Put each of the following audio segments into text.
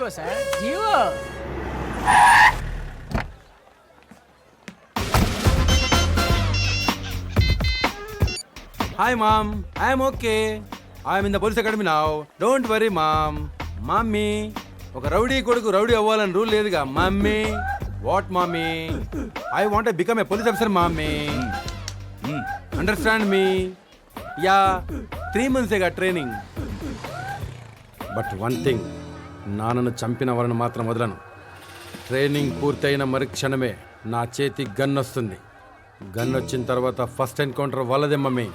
GO sir GO. Hi mom, I am okay. I am in the police academy now. Don't worry mom. Mommy, ఒక rowdy కొడుకు rowdy అవ్వాలని rule లేదుగా mummy. What mummy? I want become a police officer mummy. Understand me? Yeah 3 months training. But one thing, నాన్నను చంపిన వాళ్ళని మాత్రం వదలను. Training పూర్తయిన మరుక్షణమే నా చేతి గన్ వస్తుంది. గన్ వచ్చిన తర్వాత ఫస్ట్ ఎన్కౌంటర్ వాళ్ళదే mummy.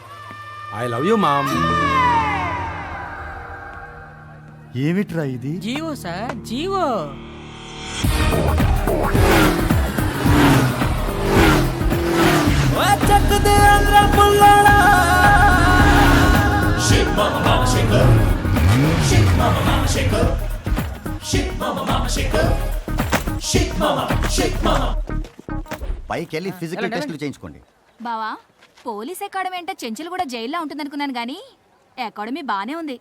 I love you mom. ఏమిట్రా ఇది? జీవో సార్ జీవో. పైకెళ్ళి ఫిజికల్ టెస్టులు చేయించుకోండి. బావా, పోలీస్ అకాడమీ అంటే చెంచులు కూడా జైల్లో ఉంటుందనుకున్నాను కానీ అకాడమీ బానే ఉంది.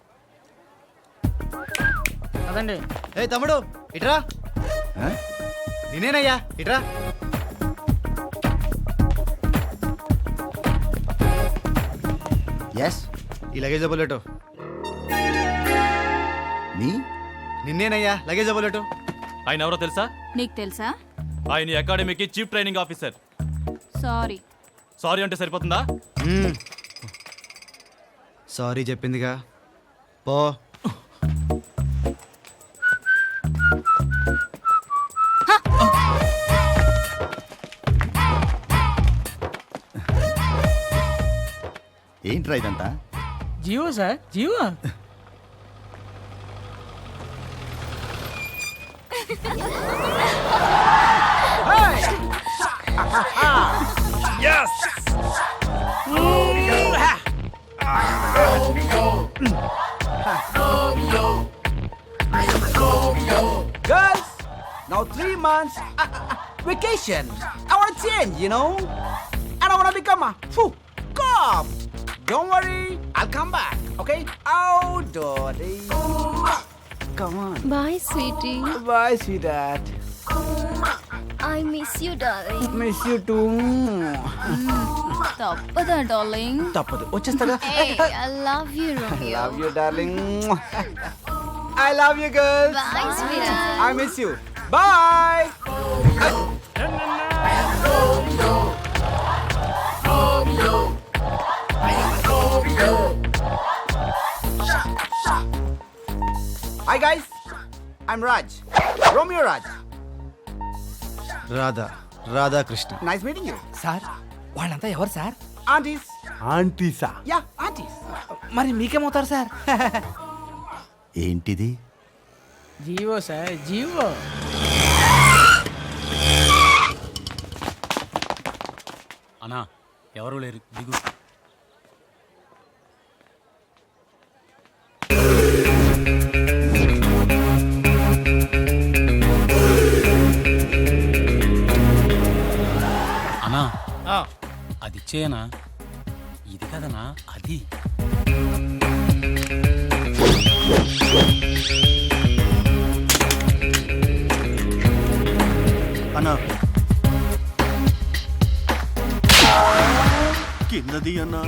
అదండి. ఏ తమ్ముడు ఇట్రా. నేనేనయ్యా ఇట్రా. ఎస్, ఈ లగేజ్ బుల్లెట్ మీ నిన్నేనయ్యా. Luggage bullet. ఆయన ఎవరో తెలుసా? నీకు తెలుసా? ఆయన అకాడమీకి chief training officer. Sorry. Sorry అంటే సరిపోతుందా? సారీ చెప్పిందిగా, పో. ఏంట్రా ఇదంతా? జీవో సార్ జీవో. Girls, now 3 months vacation. I want to change, you know, and I want to become a cop. Don't worry, I'll come back. Okay? Oh, Dory. Come on. Bye, sweetie. Bye, sweetheart. I miss you, darling. Miss you too. తప్పదా darling? తప్పదు, వచ్చేస్తాగా. Hey, I love you, Romeo. Love you, darling. I love you, girls. Bye, sweetheart. I miss you. Bye. Hi guys, I'm Raj. Romeo Raj. Radhakrishna. Nice meeting you. Sir వాళ్ళంతా ఎవరు sir? Aunties. ఆంటీసా? Yeah, aunties. మరి మీకేమవుతారు sir? ఏంటిది? GO sir GO. అన్నా ఎవరు లేరు, దిగు. అన్నా అది ఇచ్చేయనా? ఇది కదనా అది. అన్నా కిందది అన్నా.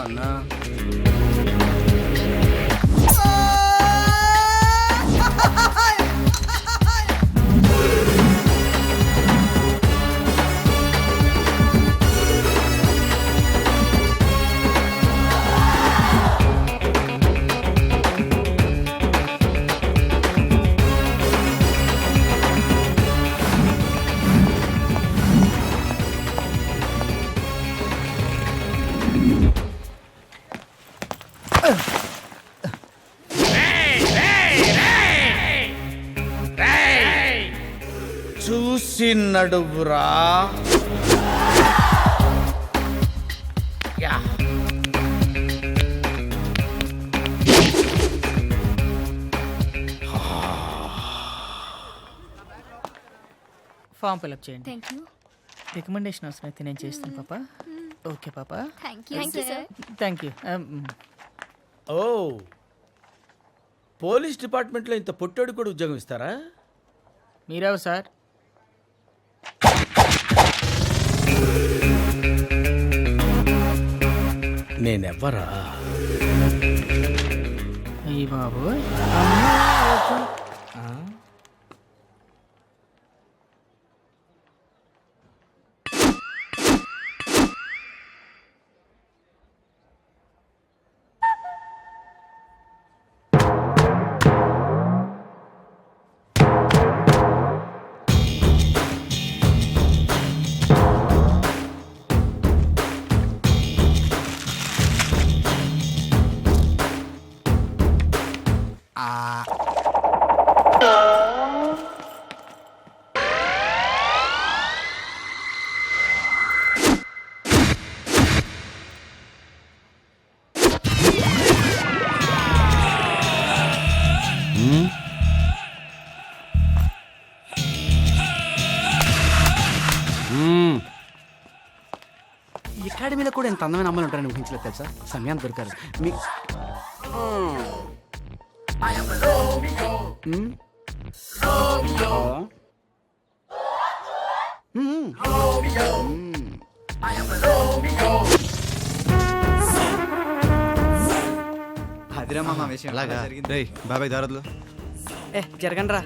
అన్నా చూసి నడువురా. ఫామ్ ఫిల్అప్ చేయండి. Thank you. రికమెండేషన్ అవసరం అయితే నేను చేస్తాను పాప. ఓకే పాప. Thank you, sir. Thank you. ఓ పోలీస్ డిపార్ట్మెంట్లో ఇంత పొట్టోడు కూడా ఉద్యోగం ఇస్తారా? మీరెవరు సార్? నేనెవ్వరా? అయ్యి బాబు. అకాడమీలో కూడా ఎంత అందమైన అమ్మాయిలు ఉంటారని ఊహించలేదు తెలుసా. సమయాన్ని దొరికారు మీ అదిరా మామ విషయం అలాగా రేయ్ బాబాయ్ దారద్లు జరగండి రా.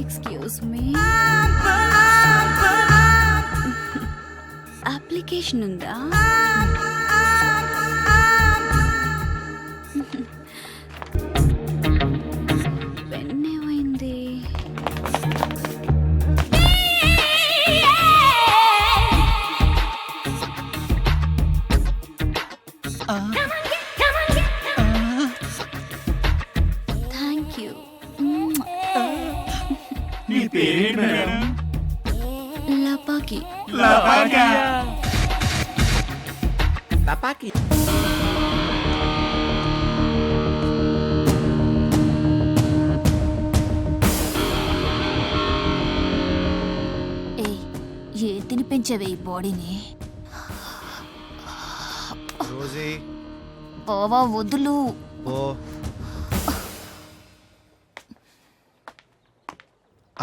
ఎక్స్క్యూజ్ మీ, అప్లికేషన్ ఉందా? పెన్ ఏమైంది? Thank you. లపాకి. తపాకి ఏ తినిపించవే ఈ బాడీని? రోజీ బావా వదులు. ఓ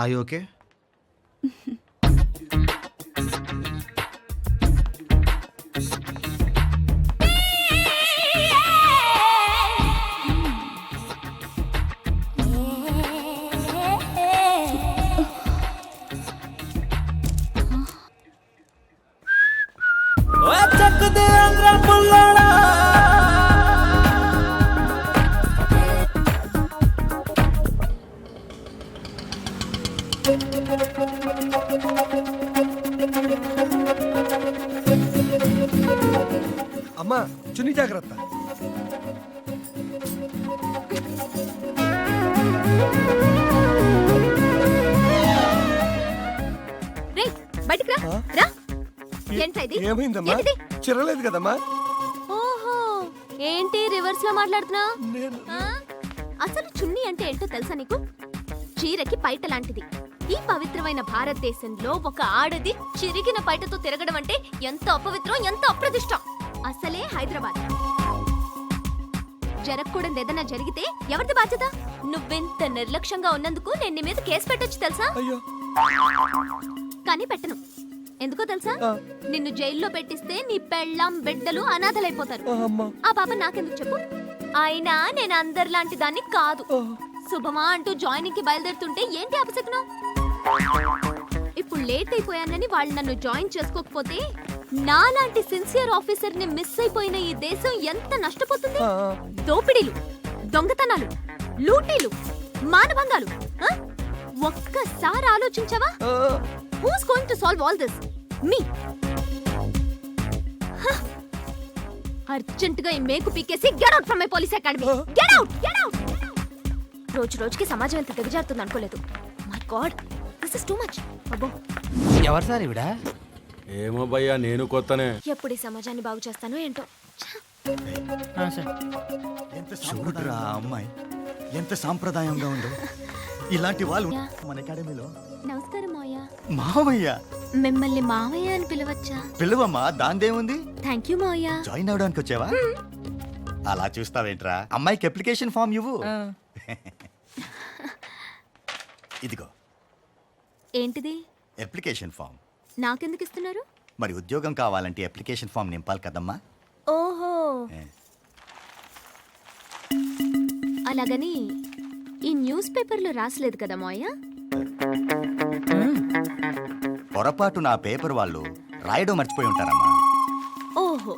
ఐ ఓకే అమ్మా చున్ని జాగ్రత్త. రేయ్ బయటికి రా. రా. ఏంట్రా ఇది? ఏమైందమ్మా? ఏంటిది? చిరలేదు కదమ్మా? ఓహో ఏంటి రివర్స్ లో మాట్లాడుతున్నావు? అసలు చున్నీ అంటే ఏంటో తెలుసా నీకు? చీరకి పైట లాంటిది. ఈ పవిత్రమైన భారతదేశంలో ఒక ఆడది చిరిగిన పైటతో తిరగడం అంటే ఎంత అపవిత్రం, ఎంత అప్రదిష్టం. అసలే హైదరాబాద్. జరగకూడదు ఏదైనా జరిగితే ఎవరిది బాధ్యత? నువ్వెంత నిర్లక్ష్యంగా ఉన్నందుకు నేను నీ మీద కేసు పెట్టొచ్చు తెలుసా? అయ్యో కానీ పెట్టను. ఎందుకో తెలుసా? నిన్ను జైల్లో పెట్టిస్తే నీ పెళ్ళాం బిడ్డలు అనాథలైపోతారు. అమ్మా ఆ పాప నాకెందుకు చెప్పు? అయినా నేను అందరిలాంటి దాన్ని కాదు. శుభమా అంటూ జాయినింగ్ కి బయలుదేరుతుంటే ఏంటి అపశకునం? ఇప్పుడు లేట్ అయిపోయానని వాళ్ళు నన్ను జాయిన్ చేసుకోకపోతే నాలాంటి సిన్సియర్ ఆఫీసర్ ని మిస్ అయిపోయిన ఈ దేశం ఎంత నష్టపోతుంది? దోపిడీలు, దొంగతనాలు, లూటీలు, మానభంగాలు. ఆ? ఒక్కసారి ఆలోచించవా? Who's going to solve all this? Me. Urgent గా ఈ మేకు పీకేసి get out from my police academy. Get out, get out. రోజు రోజుకి సమాజం ఎంత దిగజారుతుంది అనుకోలేదు. My god, this is too much. అబ్బో, ఎవరు సార్ ఇవిడ? ఏమో భయ్యా, నేను కొత్తనే. ఎప్పుడు ఈ సమాజాన్ని బాగు చేస్తానో ఏంటో. సార్ చూడరా అమ్మాయి ఎంత సాంప్రదాయంగా ఉందో. ఇలాంటి వాళ్ళు మన అకాడమీలో. నమస్కారం మావయ్య. మావయ్య మిమ్మల్ని మావయ్య అని పిలవచ్చా? పిలువమ్మా, దాందేముంది. థ్యాంక్ యూ మావయ్య. జాయిన్ అవడానికి వచ్చావా? అలా చూస్తావేంట్రా? అమ్మాయికి అప్లికేషన్ ఫామ్ ఇవ్వు. ఇదిగో ఏంటిది? Application form. నాకెందుకు ఇస్తున్నారు? మరి ఉద్యోగం కావాలంటే అప్లికేషన్ ఫామ్ నింపాలి కదమ్మా. ఓహో, అలాగని ఈ న్యూస్ పేపర్లో రాసలేదు కదా మావయ్య? పొరపాటు నా పేపర్ వాళ్ళు రాయడం మర్చిపోయి ఉంటారమ్మా. ఓహో,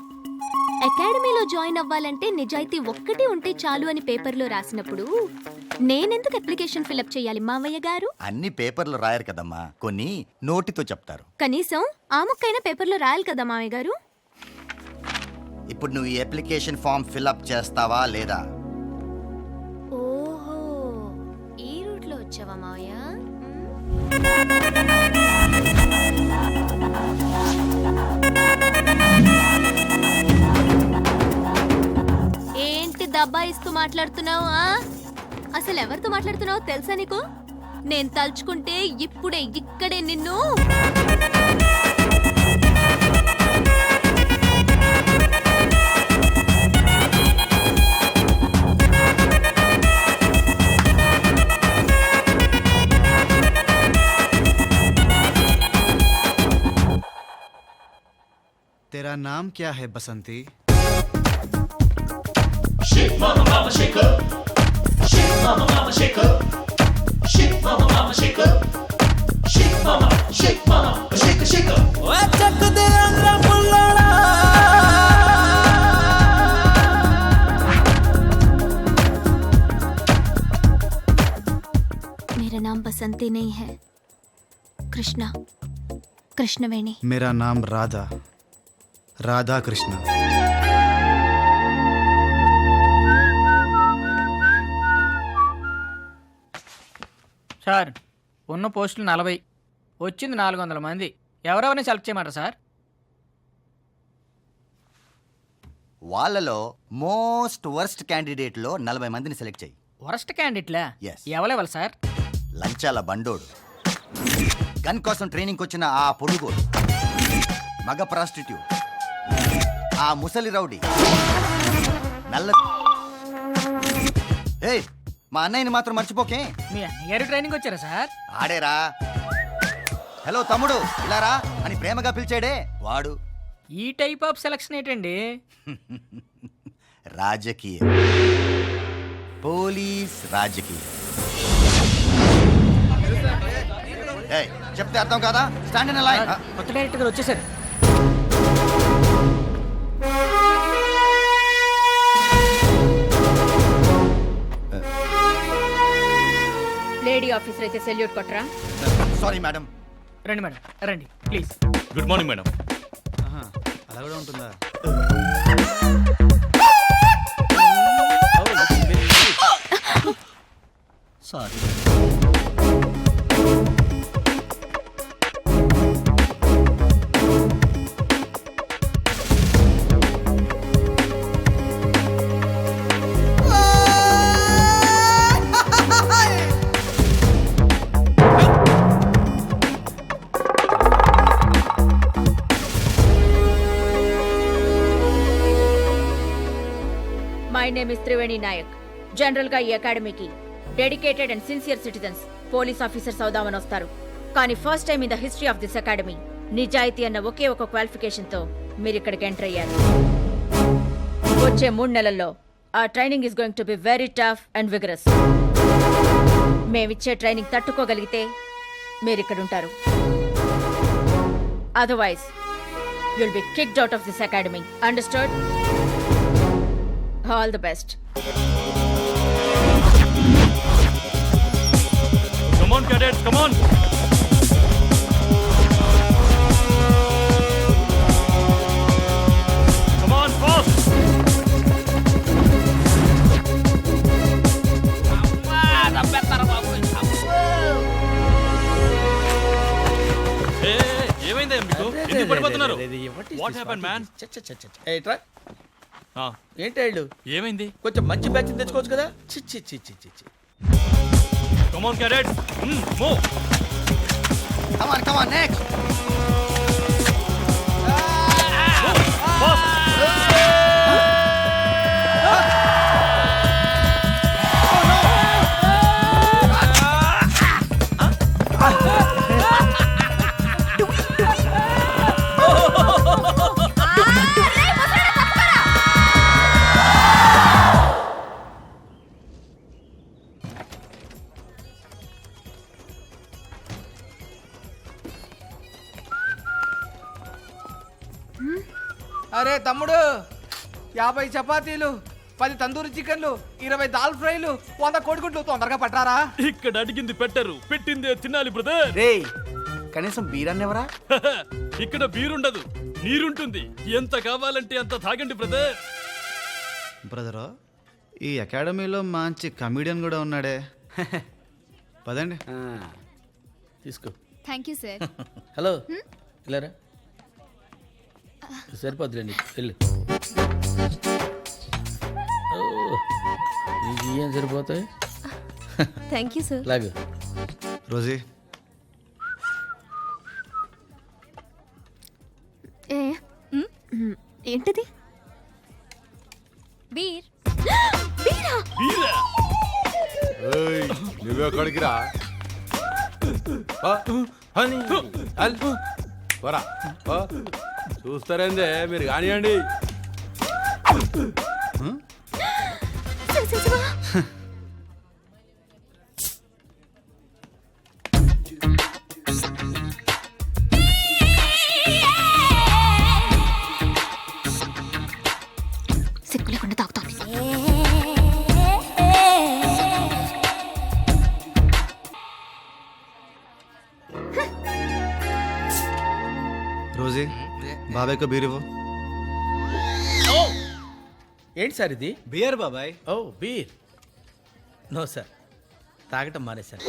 అకాడమీలో జాయిన్ అవ్వాలంటే నిజాయితీ ఒక్కటి ఉంటే చాలు అని పేపర్లో రాసినప్పుడు నేనెందుకు అప్లికేషన్ ఫిలప్ చేయాలి మావయ్య గారు? అన్ని పేపర్లు రాయరు కదమ్మా, కొన్ని నోటితో చెప్తారు. కనీసం ఆ ముక్కైనా పేపర్లో రాయాలి కదా మావయ్య గారు? ఇప్పుడు నువ్వు ఈ అప్లికేషన్ ఫామ్ ఫిలప్ చేస్తావా లేదా? ఓహో, ఈ రూట్లో వచ్చావా మావయ్య? ఏంటి దబ్బాయిస్తూ మాట్లాడుతున్నావు? అసలు ఎవరితో మాట్లాడుతున్నావు తెలుసా నీకు? నేను తలుచుకుంటే ఇప్పుడే ఇక్కడే నిన్ను. तेरा नाम क्या है बसंती? मेरा नाम बसंती नहीं है, कृष्णा, कृष्णवेणी. मेरा नाम राधा, राधा कृष्ण. సార్ ఉన్న పోస్టులు 40, వచ్చింది 400 మంది. ఎవరెవరిని సెలెక్ట్ చేయమంటారు సార్? వాళ్ళలో మోస్ట్ వర్స్ట్ క్యాండిడేట్ లో 40 మందిని సెలెక్ట్ చేయి. వరస్ట్ క్యాండిడేట్లా? Yes. ఎవరెవరు సార్? లంచాల బండోడు, గన్ కోసం ట్రైనింగ్ వచ్చిన ఆ పొడుగోడు, మగ ప్రాస్టిట్యూట్, ఆ ముసలి రౌడీ, నల్ల. ఏయ్, మా అన్నయ్యని మాత్రం మర్చిపోకే. మీ అన్నగారు ట్రైనింగ్ వచ్చారా సార్? ఆడేరా. హలో తమ్ముడు, ఇలా రా అని ప్రేమగా పిలిచాడే వాడు. ఈ టైప్ ఆఫ్ సెలక్షన్ ఏంటండి? రాజకీయ, పోలీస్ రాజకీయ. ఏయ్, చెప్తే అర్థం కాదా? Stand in line. కొత్త డైరెక్టర్ గారు వచ్చేసారు. లేడీ ఆఫీసర్ అయితే సెల్యూట్ కొట్టరా? Sorry madam. రండి మేడం, రండి ప్లీజ్. Good morning madam. అలా కూడా ఉంటుందా? Sorry. My name is Triveni Nayak. General గా ఈ అకాడమీకి dedicated and sincere citizens police officers అవుదామని వస్తారు. కానీ first time in the history of this academy నిజాయితీ అన్న ఒకే ఒక క్వాలిఫికేషన్ తో మీరు ఇక్కడికి ఎంటర్ అయ్యారు. వచ్చే 3 నెలల్లో ఆ training is going to be very tough and vigorous. మేమిచ్చే ట్రైనింగ్ తట్టుకోగలిగితే మీరు ఇక్కడ ఉంటారు. Otherwise you'll be kicked out of this academy. Understood? All the best. Come on, cadets, come on. Come on, fast. ఏమైందా మీకు? ఎందుకు పడిపోతున్నారు? What happened, man? ఏంటి ఏమైంది? కొంచెం మంచి బ్యాచ్ తెచ్చుకోవచ్చు కదా. చి చి చి చి చి చి. Come on, cadets. Move. Come on, next. అరే తమ్ముడు, 50 చపాతీలు, 10 తందూరి చికెన్లు, 20 దాల్ ఫ్రైలు, 100 కోడిగుడ్లు తొందరగా పట్టారా? ఇక్కడ అడిగింది పెట్టరు, పెట్టిందే తినాలి బ్రదర్. రే కనీసం బీరన్ని ఎవరా? ఇక్కడ బీరుండదు, నీరుంటుంది. ఎంత కావాలంటే అంత తాగండి బ్రదర్. బ్రదరు, ఈ అకాడమీలో మంచి కమీడియన్ కూడా ఉన్నాడే. పదండి. తీసుకో. Thank you sir. హలో ఇలారా, సరిపోద్దులేండి వెళ్ళు. నీకు ఏం సరిపోతాయి? Thank you sir. లాగు. రోజీ, ఏంటిది? బీర్. బీరా. నువ్వెక్కడికి రా? పోరా, చూస్తారేందే మీరు కానివ్వండి. సిగ్గు లేకుండా తాగుతాను. రోజీ, బాబాయ్కి బీర్ ఇవ్వు. ఏంటి సార్ ఇది? బియర్ బాబాయ్. ఓ బీర్. నో సార్, తాగటం మానేశాను.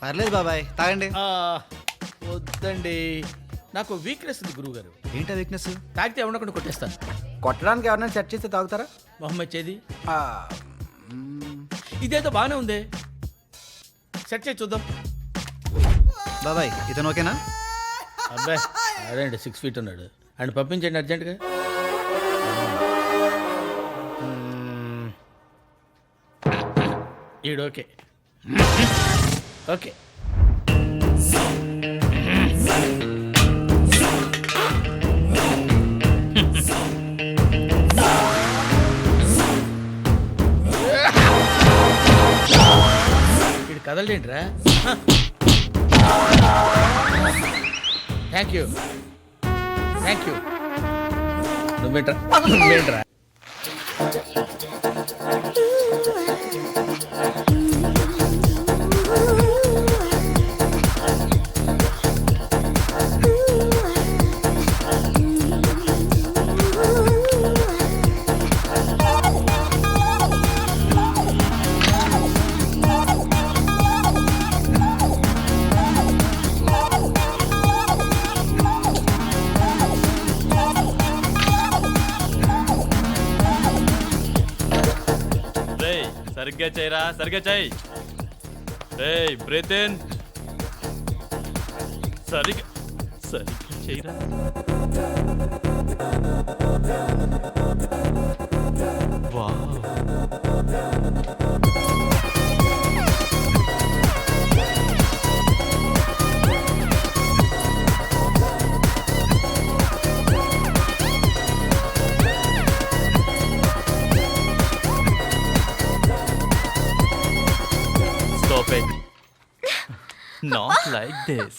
పర్లేదు బాబాయ్, తాగండి. వద్దండి, నాకు వీక్నెస్ ఉంది గురువు గారు. ఏంటా వీక్నెస్? తాగితే ఎవరినొకటి కొట్టేస్తాను. కొట్టడానికి ఎవరైనా సెట్ చేస్తే తాగుతారా? మొహమ్మద్ చేది ఇదేదో బాగానే ఉంది, సెట్ చేసి చూద్దాం. బాబాయ్, ఇతను ఓకేనా? అబ్బాయి అదేంటి 6 feet ఉన్నాడు, ఆయన పంపించండి అర్జెంటుగా. ఈడు ఓకే. ఓకే. ఈడు కదలలేంట్రా. Thank you. నువ్వేంట్రా? సరిగ్గా చేయరా, సరిగ్గా చేయి. ఏయ్ బ్రీత్ ఇన్. సరిగ్గా చేయరా. Not like this.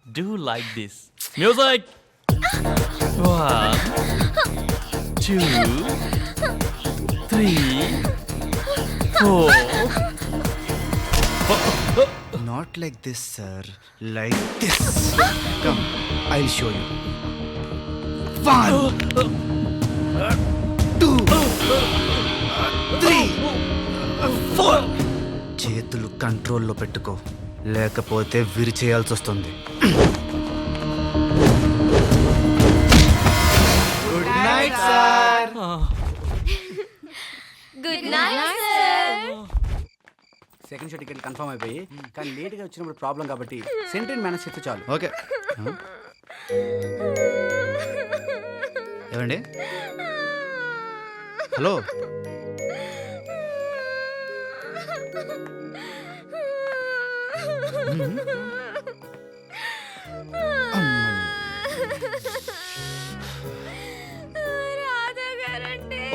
Do like this. Music. 1, 2, 3, 4. Not like this sir, like this. Come, I show you. 1 2 3 4. చేతులు కంట్రోల్లో పెట్టుకో, లేకపోతే విరిచేయాల్సి వస్తుంది. Good night sir. Good night sir. Second show ticket confirm అయిపోయి కానీ లేట్గా వచ్చినప్పుడు ప్రాబ్లం కాబట్టి సెంట్రీన్ మేనేజ్ చేస్తే చాలు. ఓకే. ఏమండి? హలో,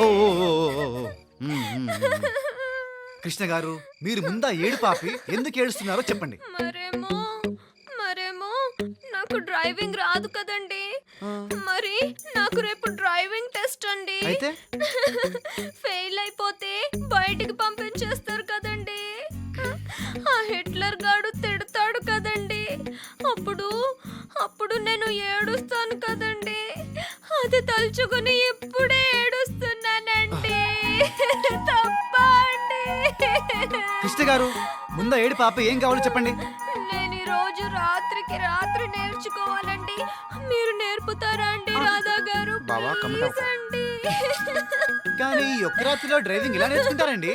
ఓ ఓ ఓ ఓ ఓ. కృష్ణ గారు, మీరు ముందా ఏడు పాపి ఎందుకు ఏడుస్తున్నారో చెప్పండి. మరేమో నాకు డ్రైవింగ్ రాదు కదండి. మరి నాకు రేపు డ్రైవింగ్ టెస్ట్ అండి. అయితే ఫెయిల్ అయిపోతే బయటికి పంపించేస్తారు కదండి. ఆ హిట్లర్ గాడు తిడతాడు కదండి. అప్పుడు నేను ఏడుస్తాను కదండి. అది తలుచుకుని ఇప్పుడే ఏడుస్తున్నానండి. తప్పా అండి? కృష్ణ గారు, ముందా ఏడు పాప ఏం కావాలో చెప్పండి. నేను ఈ రోజు రాత్రికి రాత్రి నేర్చుకోవాలండి. మీరు నేర్పుతారా అండి రాధా గారు? బావా, ప్లీజ్ అండి. కానీ ఈ ఒక్క రాత్రిలో డ్రైవింగ్ ఇలా నేర్చుకుంటారండి?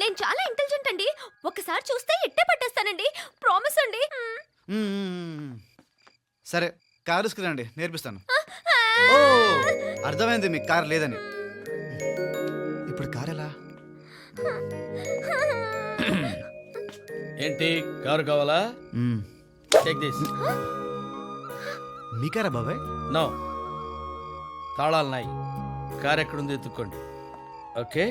నేను చాలా ఇంటెలిజెంట్ అండి. ఒకసారి చూస్తే ఇట్టే పట్టేస్తానండి. ప్రామిస్ అండి. సరే, కారు తీసుకురండి, నేర్పిస్తాను. ఓ, అర్థమైంది మీకు కారు లేదని. ఇప్పుడు కారు ఎలా? ఏంటి కారు కావాలా? Take this. మీ కారా బాబాయ్? నో, తాళాలు నాయి. కారు ఎక్కడుంది ఎత్తుక్కోండి. ఓకే.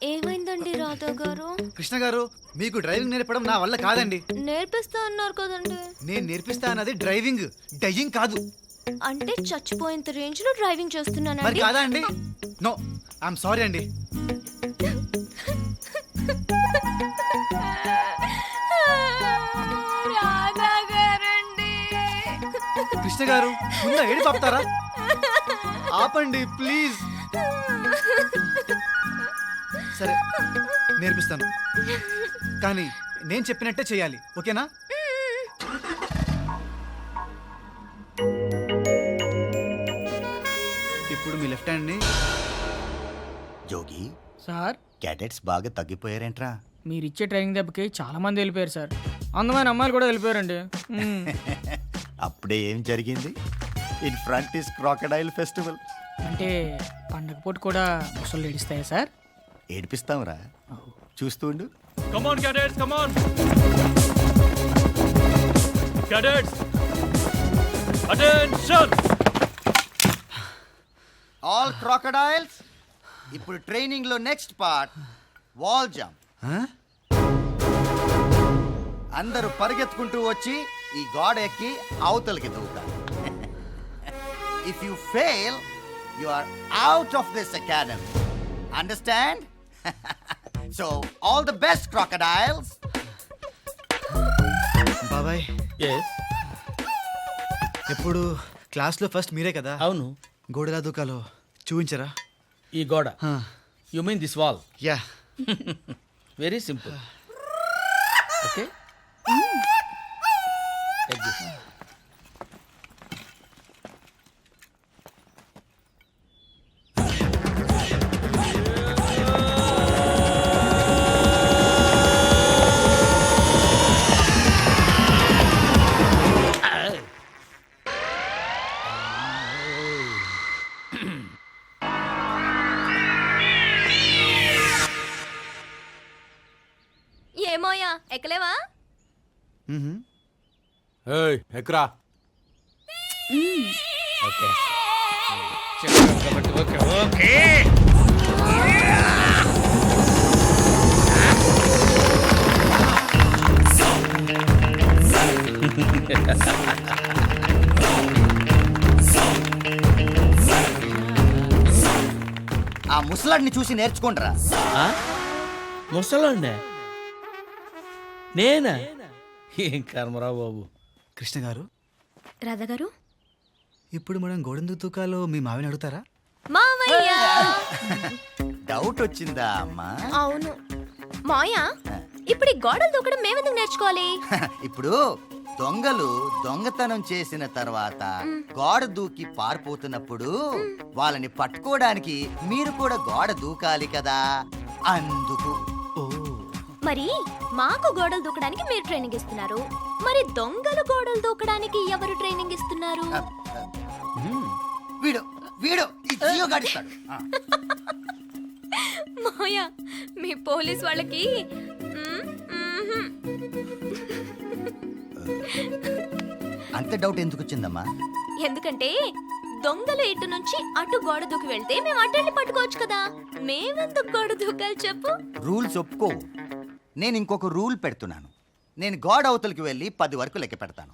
ఏమైందండి రాధా గారు? కృష్ణ గారు, మీకు డ్రైవింగ్ నేర్పడం నా వల్ల కాదండి. నేర్పిస్తా అన్నారు కదండి. నేను నేర్పిస్తా అన్నది డ్రైవింగ్, డయ్యింగ్ కాదు. అంటే చచ్చిపోయేంత రేంజ్ లో డ్రైవింగ్ మరి చేస్తున్నానండి. కాదా అండి? నో, ఐఎమ్ సారీ అండి. రాధా గారండి. కృష్ణ గారు, ముందా ఏడు పాపుతారా? ఆపండి ప్లీజ్. సరే, నేర్పిస్తాను. కానీ నేను చెప్పినట్టే చేయాలి, ఓకేనా? ఇప్పుడు మీ లెఫ్ట్ హ్యాండ్ని. జోగి, సార్, క్యాడెట్స్ బాగా తగ్గిపోయారేంట్రా? మీరు ఇచ్చే ట్రైనింగ్ దెబ్బకి చాలా మంది వెళ్ళిపోయారు సార్. అందమైన అమ్మాయిలు కూడా వెళ్ళిపోయారండి. అప్పుడే ఏం జరిగింది? In front is crocodile festival. అంటే పండగ పూట కూడా ముసళ్ళు ఏడిస్తాయా సార్? ఏడిపిస్తాంరా, చూస్తూ ఉండు. Come on, cadets, come on. Cadets, attention. All crocodiles, ఇప్పుడు ట్రైనింగ్ లో నెక్స్ట్ పార్ట్ వాల్ జంప్. అందరూ పరిగెత్తుకుంటూ వచ్చి ఈ గోడ ఎక్కి అవతలకి దూకాలి. If you fail you are out of this academy. Understand? So all the best crocodiles. బాబాయ్, ఎస్, ఎప్పుడు క్లాస్లో ఫస్ట్ మీరే కదా? అవును. గోడలా దూకాలో చూపించరా? ఈ గోడ. You mean this wall? Yeah. Very simple. Okay, take this. ఏమోయా, ఎక్కలేవా? ఏయ్, ఎక్కరా. ఓకే ఓకే ఓకే ఆ ముసలాడిని చూసి నేర్చుకుంటారా. ముసలండి నేనా? ఏం కర్మరావు బాబు. కృష్ణ గారు, రాధా గారు, ఇప్పుడు మనం గోడెందుకు తూకాలో మీ మావిని అడుగుతారా? మావయ్య. డౌట్ వచ్చిందా అమ్మా? అవును మాయా, ఇప్పుడు ఈ గోడలు దూకడం మేమెందుకు నేర్చుకోవాలి? ఇప్పుడు దొంగలు దొంగతనం చేసిన తర్వాత గోడ దూకి పారిపోతున్నప్పుడు వాళ్ళని పట్టుకోవడానికి మీరు కూడా గోడ దూకాలి కదా, అందుకు. మరి మాకు గోడలు దూకడానికి మీరు ట్రైనింగ్ ఇస్తున్నారు, మరి దొంగలు గోడలు దూకడానికి ఎవరు ట్రైనింగ్ ఇస్తున్నారు? వీడు వీడు ఈ జియో గాడిస్తాడు. మాయా, మీ పోలీస్ వాళ్ళకి అంత డౌట్ ఎందుకు వచ్చిందమ్మా? ఎందుకంటే దొంగలు ఇటు నుంచి అటు గోడ దూకి వెళ్తే మేము అటు వెళ్ళి పట్టుకోవచ్చు కదా, మేమెందుకు గోడ దూకాలి చెప్పు? రూల్స్ ఒప్పుకోవు. నేను ఇంకొక రూల్ పెడుతున్నాను. నేను గోడ అవతలకి వెళ్ళి 10 వరకు లెక్క పెడతాను.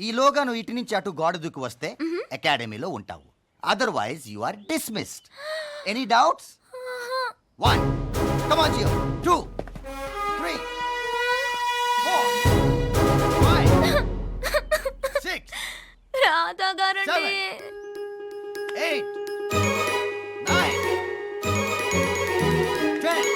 ఈలోగా నువ్వు ఇటు నుంచి అటు గోడ దూకి వస్తే అకాడమీలో ఉంటావు. Otherwise you are dismissed. Any doubts? 1 come on జియో, 2 3 4 5 6 రాధా గారండి. 8 9 10.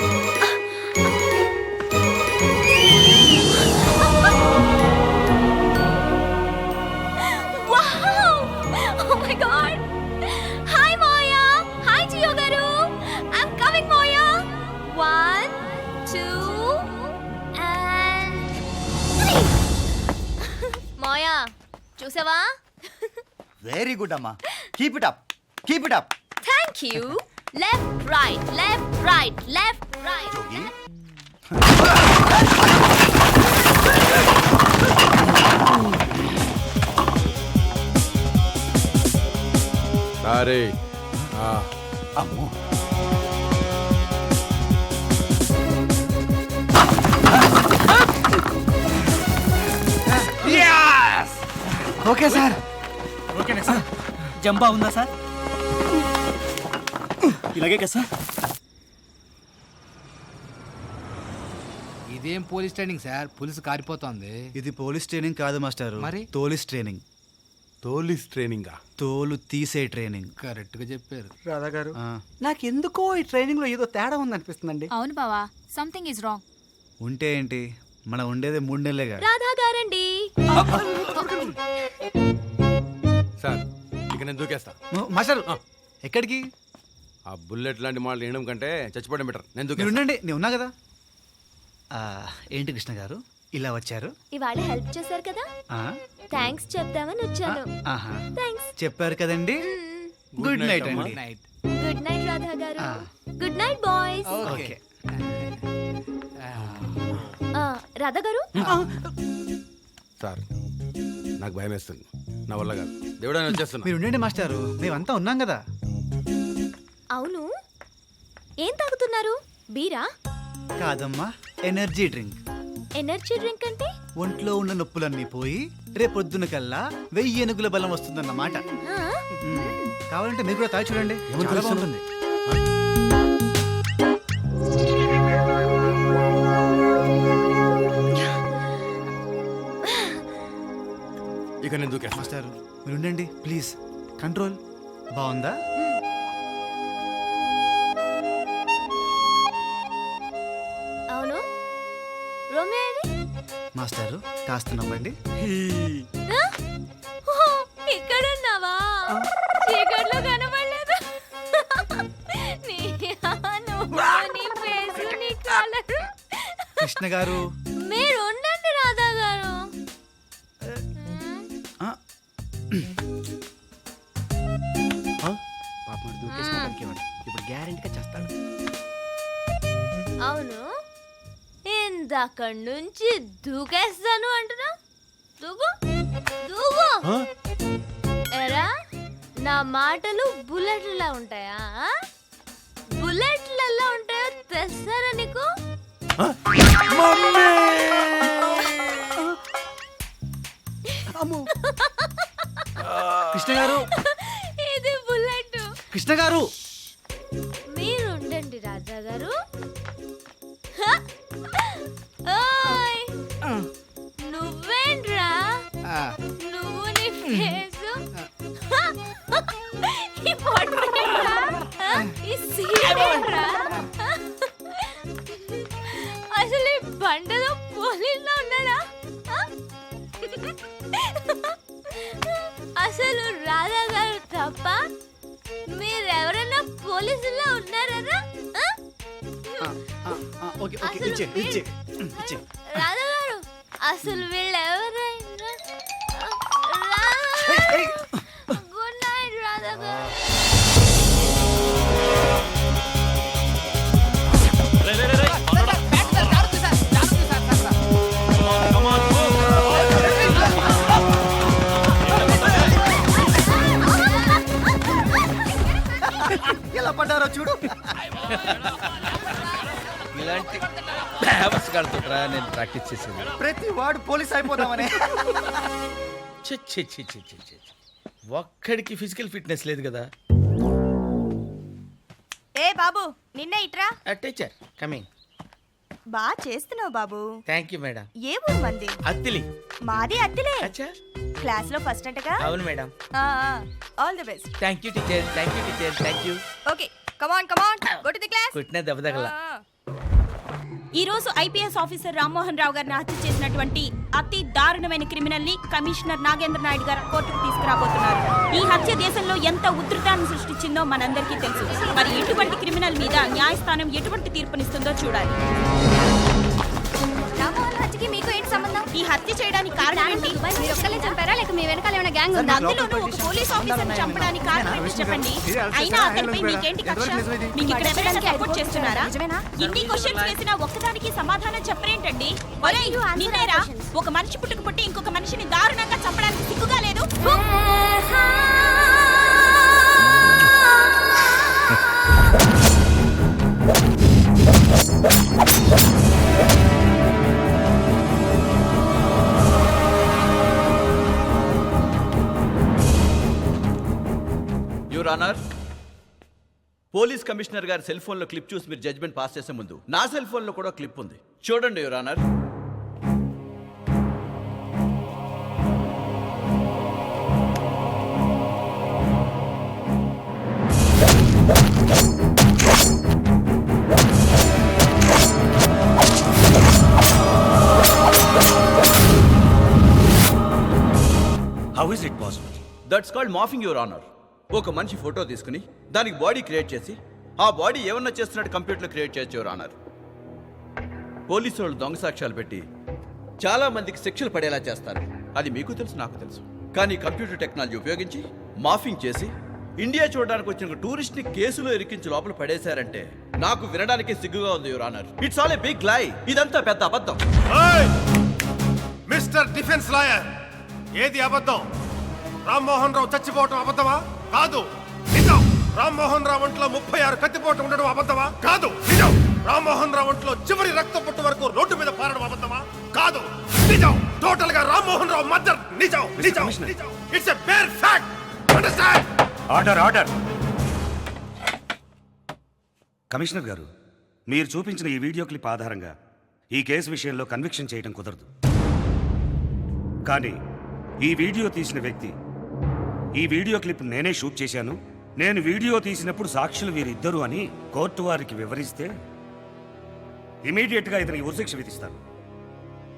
చూసావా? వెరీ గుడ్ అమ్మా. Keep it up, keep it up. Thank you. Left right left right left right. జోగి, సారీ. అమ్మో, ఓకే సార్. ఓకేనా సార్? జంబా ఉందా సార్? ఇలాగే కదా సార్? ఇదేం పోలీస్ ట్రైనింగ్ సార్, పులిసి కారిపోతోంది. ఇది పోలీస్ ట్రైనింగ్ కాదు మాస్టారు, మరి? తోలిస్ ట్రైనింగ్. తోలిస్ ట్రైనింగా? తోలు తీసే ట్రైనింగ్. కరెక్ట్ గా చెప్పారు. రాధా గారు, ఆ, నాకెందుకో ఈ ట్రైనింగ్ లో ఏదో తేడా ఉందనిపిస్తుందండి. అవును బావా, సంథింగ్ ఈజ్ రాంగ్. ఉంటే ఏంటి, మనం ఉండేదే 3 నెలలేగా. రాధా గారండి. సార్ ఇక నేను దూకేస్తా. మాస్టర్ ఎక్కడికి? ఆ బుల్లెట్ లాంటి మాటలు వినడం కంటే చచ్చిపోవడం బెటర్. నేను మీరు దూకేస్తా. ఉండండి, నేను ఉన్నా కదా. ఏంటి కృష్ణ గారు ఇలా వచ్చారు? ఇవాళ హెల్ప్ చేశారు కదా, ఆ, థ్యాంక్స్ చెప్దామని వచ్చాను. ఆహా, థ్యాంక్స్. చెప్పారు కదండి. గుడ్ నైట్ అండి. నైట్. గుడ్ నైట్ రాధా గారు. ఆ. Good night boys. Okay. Radha గారు, సార్ నాకు భయం వేస్తుంది, నా వల్ల కాదు. దేవుడా నేను వచ్చేస్తున్నా. మీరు ఉండండి మాస్టారు, మేమంతా ఉన్నాం కదా. అవును ఏం తాగుతున్నారు? బీరా? కాదమ్మా, ఎనర్జీ డ్రింక్. ఎనర్జీ డ్రింక్ అంటే? ఒంట్లో ఉన్న నొప్పులన్నీ పోయి రేపొద్దున కల్లా 1000 ఏనుగుల బలం వస్తుందన్నమాట. ఆ? కావాలంటే మీరు కూడా తాగి చూడండి, చాలా బాగుంటుంది. ఇక నేను దూకేస్తా. మాస్టారు మీరు ఉండండి ప్లీజ్. కంట్రోల్. బాగుందా? అవును రోమియో ఏది? మాస్టారు కాస్త నవ్వండి. ఆ? ఓహో, ఇక్కడున్నావా? చీకట్లో కనబడలేదు. నీ ఫేస్, నీ కలర్. కృష్ణ గారు, మీరు ఉండండి రాధా గారు. పాపం దూకేసిన బతికేవాడు, ఇప్పుడు గ్యారెంటీగా చేస్తాడు. అవును ఇందక్కడి నుంచి దూకేస్తాను అంటున్నా. దూకు దూకు. ఎరా నా మాటలు బుల్లెట్లలో ఉంటాయా? బుల్లెట్లలో ఉంటాయో తెస్తారా నీకు? కృష్ణ గారు, ఇది బుల్లెట్. కృష్ణ గారు, మీరు ఉండండి రాజా గారు. హ! ఓయ్ నువ్వేంట్రా? నువ్వు నీ ఫేసు ఈ పొట్టేంట్రా? ఈ సీరేంట్రా? అసలు ఈ బండలో పోలీసులో ఉన్నాడా? అసలు రాధా గారు తప్ప మీరెవరైనా పోలీసుల్లో ఉన్నారా? ఓకే ఓకే, ఇచ్చే ఇచ్చే ఇచ్చే. రాధా గారు అసలు వీళ్ళెవరైనా? గుడ్ నైట్ రాధా గారు. ఎలా పడ్డారో చూడు. ఇలాంటి బ్యావర్స్ కడుతుంటారా నేను ప్రాక్టీస్ చేసేది. ప్రతి వాడు పోలీస్ అయిపోదామని. ఛీ, ఛీ, ఛీ, ఛీ, ఛీ, ఛీ. ఒక్కడికి ఫిజికల్ ఫిట్నెస్ లేదు కదా. ఏ బాబు నిన్నే ఇట్రా. Teacher coming. బాగా చేస్తున్నావు బాబు. Thank you madam. ఏ ఊరు మంది? అత్తిలి. మాది అత్తిలే. అచ్చా, క్లాస్ లో ఫస్ట్ అంటగా? అవును madam. All the best. Thank you teacher, thank you teacher, thank you. Okay come on go to the class. కుట్టిన దెబ్బ తగల. ఈ రోజు ఐపీఎస్ ఆఫీసర్ రామ్మోహన్ రావు గారిని హత్య చేసినటువంటి అతి దారుణమైన క్రిమినల్ ని కమిషనర్ నాగేంద్ర నాయుడు గారు కోర్టుకు తీసుకురాబోతున్నారు. ఈ హత్య దేశంలో ఎంత ఉధృతాన్ని సృష్టించిందో మనందరికీ తెలుసు. మరి ఇటువంటి క్రిమినల్ మీద న్యాయస్థానం ఎటువంటి తీర్పునిస్తుందో చూడాలి. రామ్మోహన్ హత్యకి మీకు ఏంటి సంబంధం? ఈ హత్య చేయడానికి కారణం ఏంటి? మీరు ఒక్కలే చంపారా లేక మీ వెనకాల ఏమైనా గ్యాంగ్ ఉందా? అందులోనూ ఒక పోలీస్ ఆఫీసర్ చంపడానికి కారణం ఏంటి చెప్పండి. అయినా అతనిపై మీకేంటి కక్ష? మీకు ఇక్కడ ఎవరైనా సపోర్ట్ చేస్తున్నారా? ఇన్ని క్వశ్చన్స్ వేసినా ఒక్కదానికి సమాధానం చెప్పరేంటండి? ఒరేయ్ నిన్నేరా ఒక మనిషి పుట్టుకు ఇంకొక మనిషిని దారుణంగా చంపడానికి సిగ్గుగా లేదు? యువర్ ఆనర్, పోలీస్ కమిషనర్ గారి సెల్ ఫోన్ లో క్లిప్ చూసి మీరు జడ్జ్మెంట్ పాస్ చేసే ముందు నా సెల్ ఫోన్ లో కూడా క్లిప్ ఉంది, చూడండి your honour. How is it possible? That's called morphing your honour. ఒక మనిషి ఫోటో తీసుకుని దానికి బాడీ క్రియేట్ చేసి ఆ బాడీ ఏమన్నా చేస్తున్నట్టు కంప్యూటర్లో క్రియేట్ చేయొచ్చు యువర్ ఆనర్. పోలీసు వాళ్ళు దొంగ సాక్ష్యాలు పెట్టి చాలా మందికి శిక్షలు పడేలా చేస్తారు. అది మీకు తెలుసు, నాకు తెలుసు. కానీ కంప్యూటర్ టెక్నాలజీ ఉపయోగించి మాఫింగ్ చేసి ఇండియా చూడడానికి వచ్చిన టూరిస్ట్ ని కేసులో ఇరికించి లోపల పడేశారంటే నాకు వినడానికి సిగ్గుగా ఉంది your honour. It's all a big lie. ఇదంతా పెద్ద అబద్ధం. మిస్టర్ డిఫెన్స్ లాయర్, ఏది అబద్ధం? రామ్మోహన్ రావు చచ్చిపోవటం అబద్ధమా? కాదు, నిజం. రామ్మోహన్ రావు ఒంట్లో 36 కత్తిపోటు ఉండడం అబద్ధమా? కాదు, నిజం. రామ్మోహన్ రావు ఒంట్లో చివరి రక్త పొట్టు వరకు రోడ్డు మీద పారడం అబద్ధమా? కాదు, నిజం. టోటల్ గా రామ్మోహన్ రావు మర్డర్ నిజం. నిజం. It's a bare fact. Understand? Order order. Commissioner గారు, మీరు చూపించిన ఈ వీడియో క్లిప్ ఆధారంగా ఈ కేసు విషయంలో కన్విక్షన్ చేయడం కుదరదు. కానీ ఈ వీడియో తీసిన వ్యక్తి, ఈ వీడియో క్లిప్ నేనే షూట్ చేశాను, నేను వీడియో తీసినప్పుడు సాక్షులు వీరిద్దరు అని కోర్టు వారికి వివరిస్తే ఇమీడియట్గా ఇతనికి ఉరిశిక్ష విధిస్తాను.